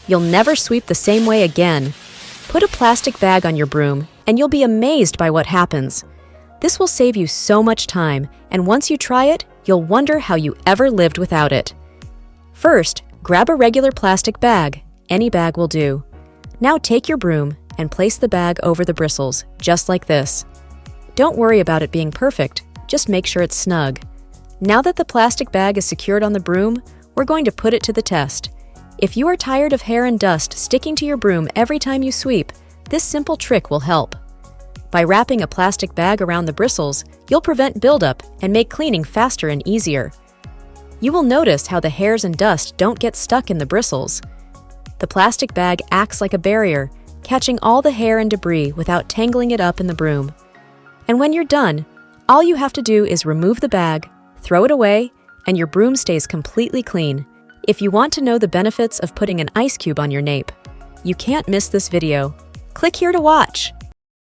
You'll never sweep the same way again. Put a plastic bag on your broom, and you'll be amazed by what happens. This will save you so much time, and once you try it, you'll wonder how you ever lived without it. First, grab a regular plastic bag. Any bag will do. Now take your broom and place the bag over the bristles, just like this. Don't worry about it being perfect, just make sure it's snug. Now that the plastic bag is secured on the broom, we're going to put it to the test. If you are tired of hair and dust sticking to your broom every time you sweep, this simple trick will help. By wrapping a plastic bag around the bristles, you'll prevent buildup and make cleaning faster and easier. You will notice how the hairs and dust don't get stuck in the bristles. The plastic bag acts like a barrier, catching all the hair and debris without tangling it up in the broom. And when you're done, all you have to do is remove the bag, throw it away, and your broom stays completely clean. If you want to know the benefits of putting an ice cube on your nape, you can't miss this video. Click here to watch.